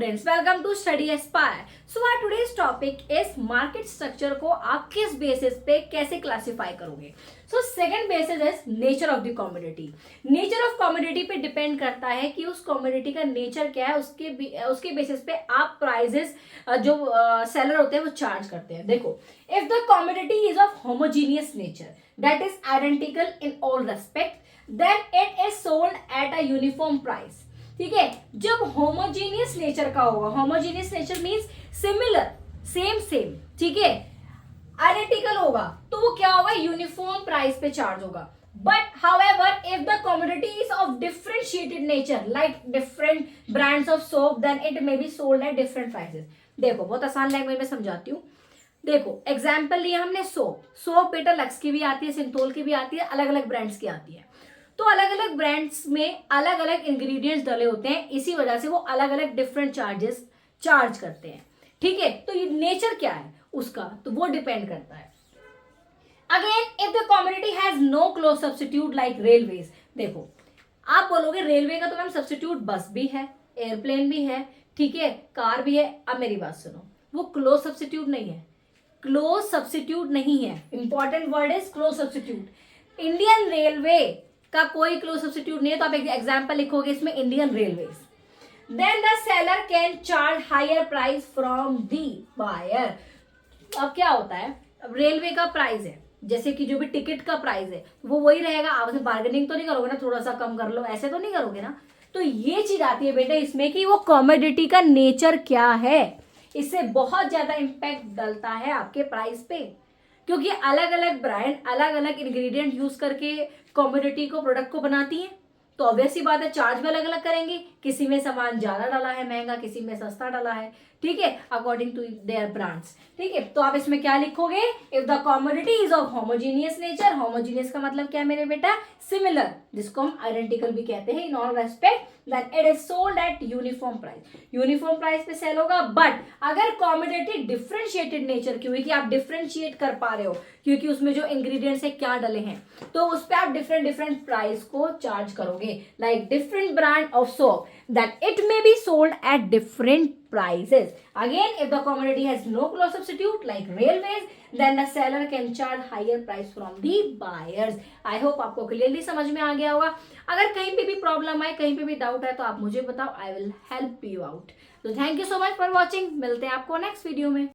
Students, welcome to Study Aspire. So our today's topic is market structure को आप किस basis पे कैसे क्लासिफाई करोगे। So second basis is nature of the commodity. Nature of commodity पे depend करता है कि उस कमोडिटी का नेचर क्या है, उसके बेसिस पे आप प्राइजेस जो सेलर होते हैं वो चार्ज करते हैं। देखो, if the commodity is of homogeneous nature that is identical in all respect then it is sold at a uniform price. ठीक है, जब होमोजीनियस नेचर का होगा, homogeneous nature means similar, same, ठीक है, आइडेंटिकल होगा तो वो क्या होगा, यूनिफॉर्म प्राइस पे चार्ज होगा। But however if the commodity is of differentiated nature like different brands of soap then it may be sold at different prices. देखो, बहुत आसान लैंग्वेज में समझाती हूँ। देखो, एग्जाम्पल लिया हमने सोप बेटा लक्स की भी आती है, सिंथोल की भी आती है, अलग अलग ब्रांड्स की आती है। तो अलग अलग ब्रांड्स में अलग अलग इंग्रेडिएंट्स डले होते हैं, इसी वजह से वो अलग अलग डिफरेंट चार्जेस चार्ज करते हैं। ठीक है, तो ये नेचर क्या है उसका, तो वो डिपेंड करता है। Again if the commodity has no close substitute like railways. देखो, आप बोलोगे रेलवे का तो मैम सब्स्टिट्यूट बस भी है, एयरप्लेन भी है, ठीक है, कार भी है। अब मेरी बात सुनो, वो क्लोज सब्स्टिट्यूट नहीं है, क्लोज सब्स्टिट्यूट नहीं है। Important word is close substitute. Indian railway का कोई क्लोज सब्स्टिट्यूट नहीं है, तो आप एक एग्जांपल लिखोगे इसमें Indian Railways. Then the seller can charge higher price from the buyer. अब क्या होता है, अब रेलवे का प्राइस है, जैसे कि जो भी टिकट का प्राइस है वो वही रहेगा। आप उसमें बार्गेनिंग तो नहीं करोगे ना, थोड़ा सा कम कर लो, ऐसे तो नहीं करोगे ना। तो ये चीज आती है बेटे इसमें कि वो कमोडिटी का नेचर क्या है, इससे बहुत ज्यादा इंपैक्ट डलता है आपके प्राइस पे, क्योंकि अलग अलग ब्रांड अलग अलग इंग्रेडिएंट यूज करके कमोडिटी को, प्रोडक्ट को बनाती है। तो ऑब्वियस सी बात है, चार्ज भी अलग अलग करेंगे। किसी में सामान ज्यादा डाला है महंगा, किसी में सस्ता डाला है, ठीक है, अकॉर्डिंग टू देयर ब्रांड्स। ठीक है, तो आप इसमें क्या लिखोगे, if the commodity is of homogeneous nature. Homogeneous का मतलब क्या है मेरे बेटा, सिमिलर, जिसको हम आइडेंटिकल भी कहते हैं in all respect, then it is sold at uniform price. Uniform price पे सेल होगा। बट अगर कमोडिटी डिफरेंशिएटेड नेचर की हुई, कि आप डिफरेंशिएट कर पा रहे हो क्योंकि उसमें जो इंग्रेडिएंट्स है क्या डले हैं, तो उस पर आप डिफरेंट प्राइस को चार्ज करोगे, like different brand of soap that it may be sold at different prices. Again, if the commodity has no close substitute like railways, then the seller can charge higher price from the buyers. I hope आपको clearly समझ में आ गया होगा। अगर कहीं पे भी problem आए, कहीं पे भी डाउट है, तो आप मुझे बताओ, I will help you out. तो thank you so much for watching. मिलते हैं आपको नेक्स्ट वीडियो में।